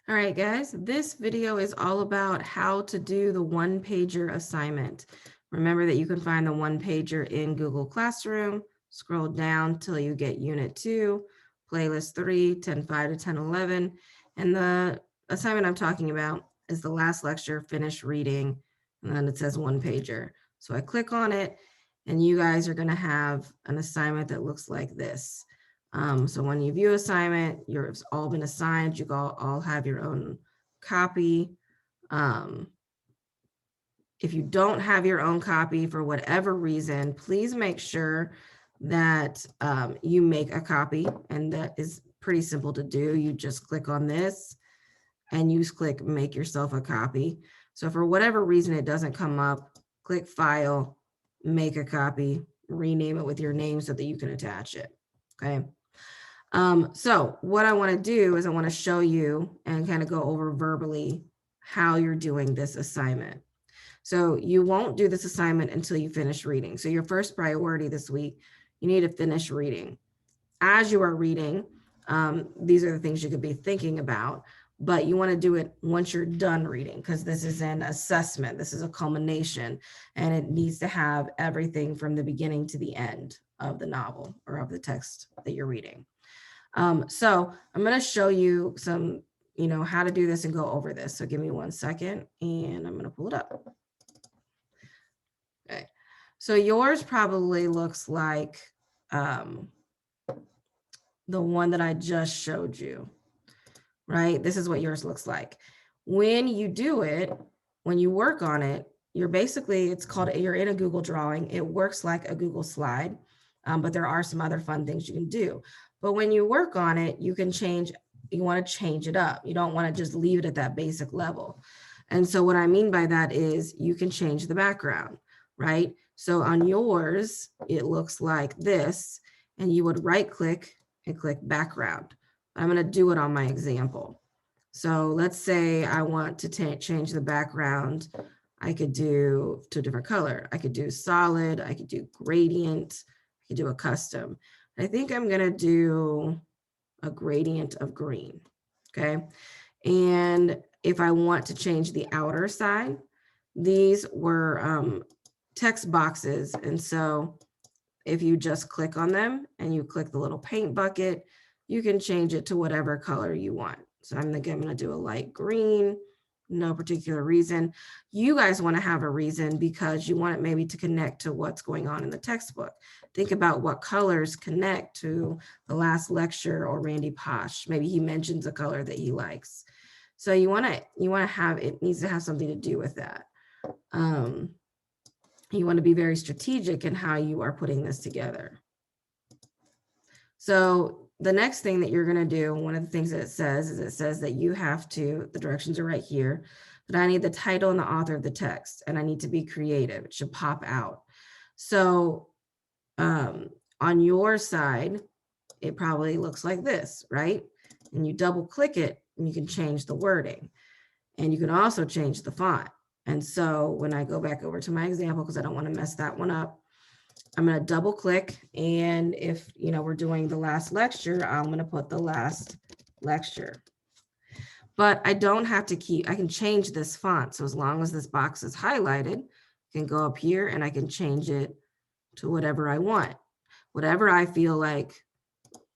All right, guys, this video is all about how to do the one-pager assignment. Remember that you can find the one-pager in Google Classroom. Scroll down till you get Unit 2, Playlist 3, 10.5 to 10.11. And the assignment I'm talking about is the last lecture, finish reading, and then it says one-pager. So I click on it, and you guys are going to have an assignment that looks like this. So when you view assignment, you've all been assigned, you all have your own copy. If you don't have your own copy for whatever reason, please make sure that you make a copy, and that is pretty simple to do. You just click on this and you click make yourself a copy. So for whatever reason it doesn't come up, click file, make a copy, rename it with your name so that you can attach it. Okay. So what I want to do is I want to show you and kind of go over verbally how you're doing this assignment. So you won't do this assignment until you finish reading. So your first priority this week, you need to finish reading. As you are reading, these are the things you could be thinking about, but you want to do it once you're done reading, because this is an assessment. This is a culmination, and it needs to have everything from the beginning to the end of the novel or of the text that you're reading. So I'm going to show you some, how to do this and go over this. So give me 1 second and I'm going to pull it up. Okay. So yours probably looks like the one that I just showed you, right? This is what yours looks like. When you do it, when you work on it, you're in a Google drawing. It works like a Google slide, but there are some other fun things you can do. But when you work on it, you want to change it up. You don't want to just leave it at that basic level. And so what I mean by that is you can change the background, right? So on yours, it looks like this, and you would right click and click background. I'm going to do it on my example. So let's say I want to change the background. I could do to a different color. I could do solid, I could do gradient, I could do a custom. I think I'm going to do a gradient of green. Okay. And if I want to change the outer side, these were text boxes. And so if you just click on them and you click the little paint bucket, you can change it to whatever color you want. So I'm going to do a light green, no particular reason. You guys want to have a reason because you want it maybe to connect to what's going on in the textbook. Think about what colors connect to the last lecture or Randy Posh. Maybe he mentions a color that he likes. So you want to have, it needs to have something to do with that. You want to be very strategic in how you are putting this together. So the next thing that you're going to do, one of the things that it says that you have to, the directions are right here, but I need the title and the author of the text, and I need to be creative. It should pop out. So on your side, it probably looks like this, right? And you double click it and you can change the wording, and you can also change the font. And so when I go back over to my example, because I don't want to mess that one up, I'm going to double click. And if, we're doing the last lecture, I'm going to put the last lecture. But I don't have to I can change this font. So as long as this box is highlighted, I can go up here and I can change it to whatever I want. Whatever I feel like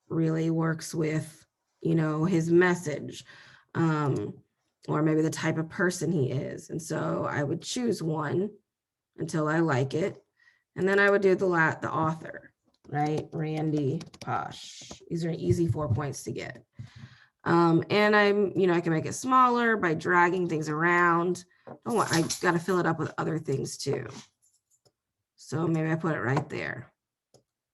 really works with, his message. Or maybe the type of person he is. And so I would choose one until I like it. And then I would do the author, right? Randy Posh. These are easy 4 points to get. And I can make it smaller by dragging things around. Oh, I got to fill it up with other things too. So maybe I put it right there.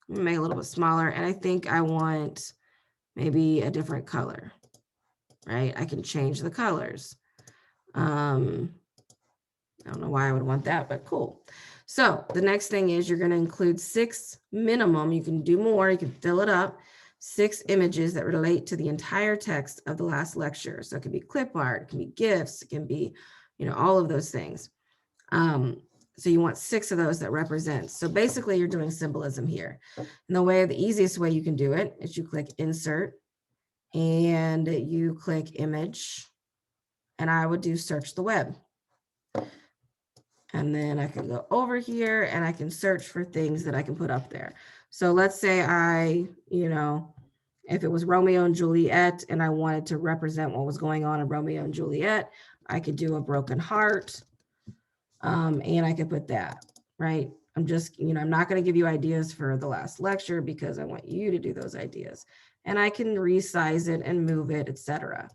Make it a little bit smaller. And I think I want maybe a different color. Right? I can change the colors. I don't know why I would want that, but cool. So the next thing is you're going to include 6 minimum. You can do more. You can fill it up. 6 images that relate to the entire text of the last lecture. So it can be clip art, it can be GIFs, it can be, all of those things. So you want 6 of those that represent. So basically you're doing symbolism here. And the easiest way you can do it is you click insert and you click image, and I would do search the web. And then I can go over here and I can search for things that I can put up there. So let's say if it was Romeo and Juliet and I wanted to represent what was going on in Romeo and Juliet, I could do a broken heart. And I could put that, right? I'm just, I'm not going to give you ideas for the last lecture because I want you to do those ideas. And I can resize it and move it, etc.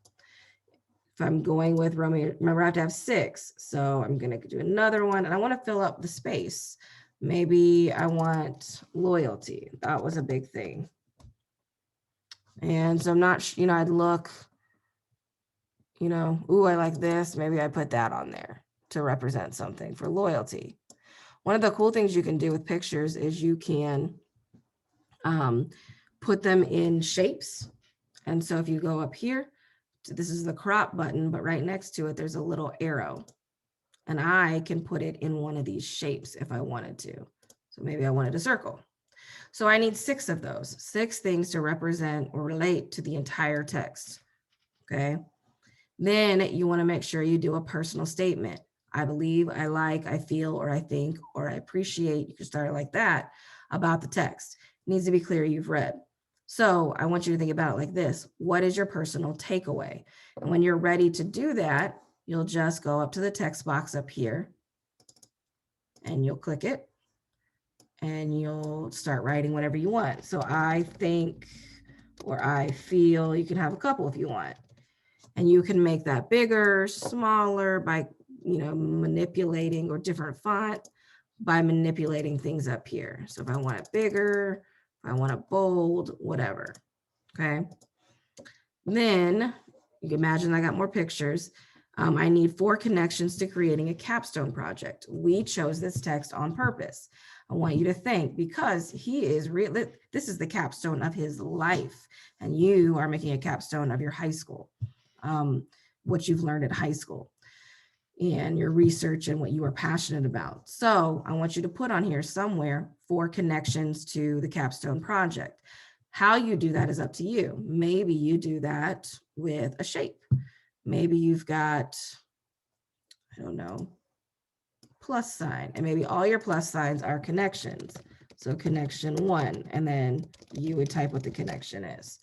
If I'm going with Romeo, remember I have to have 6. So I'm going to do another one and I want to fill up the space. Maybe I want loyalty. That was a big thing. And so I'm not, I'd look, ooh, I like this. Maybe I put that on there to represent something for loyalty. One of the cool things you can do with pictures is you can put them in shapes. And so if you go up here, this is the crop button, but right next to it, there's a little arrow. And I can put it in one of these shapes if I wanted to. So maybe I wanted a circle. So I need 6 of those, 6 things to represent or relate to the entire text. Okay. Then you want to make sure you do a personal statement. I believe, I like, I feel, or I think, or I appreciate, you can start it like that, about the text. It needs to be clear you've read. So I want you to think about it like this. What is your personal takeaway? And when you're ready to do that, you'll just go up to the text box up here and you'll click it and you'll start writing whatever you want. So I think, or I feel, you can have a couple if you want. And you can make that bigger, smaller by, manipulating, or different font by manipulating things up here. So if I want it bigger, if I want it bold, whatever. Okay. Then you can imagine I got more pictures. I need 4 connections to creating a capstone project. We chose this text on purpose. I want you to think, because he is really, this is the capstone of his life, and you are making a capstone of your high school, what you've learned at high school, and your research and what you are passionate about. So I want you to put on here somewhere 4 connections to the capstone project. How you do that is up to you. Maybe you do that with a shape. Maybe you've got, I don't know, plus sign, and maybe all your plus signs are connections. So connection 1, and then you would type what the connection is.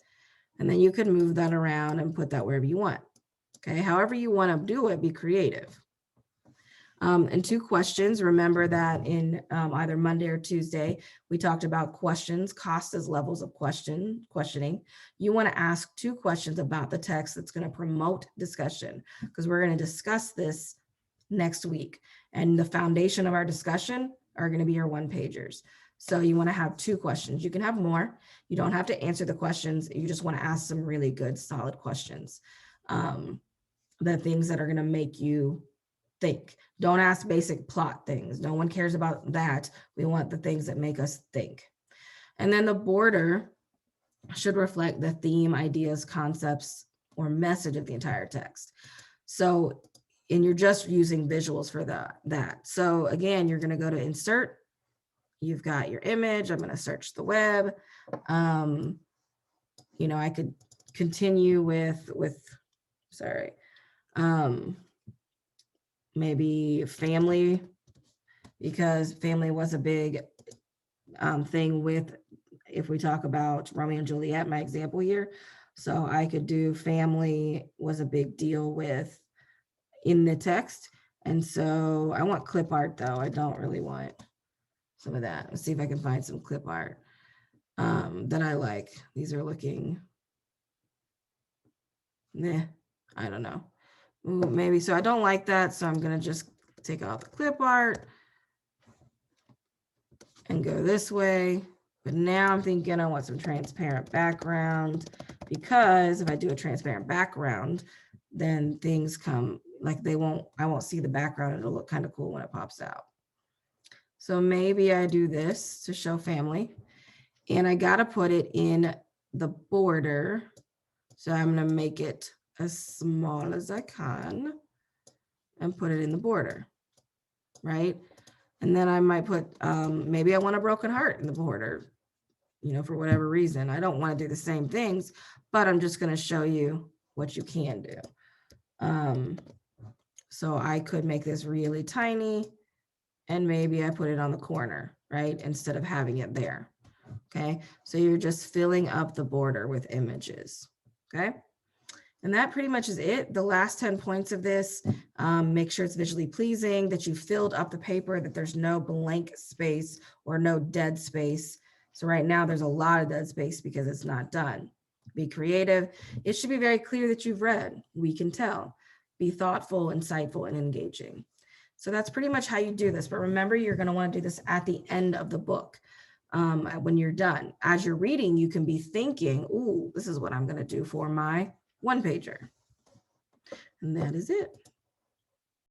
And then you can move that around and put that wherever you want. Okay, however you want to do it, be creative. And 2 questions. Remember that in either Monday or Tuesday, we talked about questions, cost as levels of questioning. You want to ask 2 questions about the text that's going to promote discussion, because we're going to discuss this next week. And the foundation of our discussion are going to be your 1-pagers. So you want to have 2 questions. You can have more. You don't have to answer the questions. You just want to ask some really good, solid questions. The things that are going to make you think. Don't ask basic plot things. No one cares about that. We want the things that make us think. And then the border should reflect the theme, ideas, concepts, or message of the entire text. So, and you're just using visuals for that. So again, you're going to go to insert. You've got your image. I'm going to search the web. I could continue with maybe family, because family was a big thing with, if we talk about Romeo and Juliet, my example here. So I could do family was a big deal with in the text. And so I want clip art though. I don't really want some of that. Let's see if I can find some clip art that I like. These are looking, I don't know. Ooh, maybe, so I don't like that. So I'm going to just take out the clip art and go this way. But now I'm thinking I want some transparent background, because if I do a transparent background, then things come like I won't see the background. It'll look kind of cool when it pops out. So maybe I do this to show family, and I got to put it in the border. So I'm going to make it as small as I can and put it in the border, right? And then I might put, maybe I want a broken heart in the border, for whatever reason. I don't want to do the same things, but I'm just going to show you what you can do. So I could make this really tiny and maybe I put it on the corner, right? Instead of having it there. Okay, so you're just filling up the border with images. Okay, and that pretty much is it. The last 10 points of this, make sure it's visually pleasing, that you filled up the paper, that there's no blank space or no dead space. So right now there's a lot of dead space because it's not done. Be creative. It should be very clear that you've read. We can tell. Be thoughtful, insightful, and engaging. So that's pretty much how you do this. But remember, you're going to want to do this at the end of the book. When you're done, as you're reading, you can be thinking, ooh, this is what I'm going to do for my one pager. And that is it.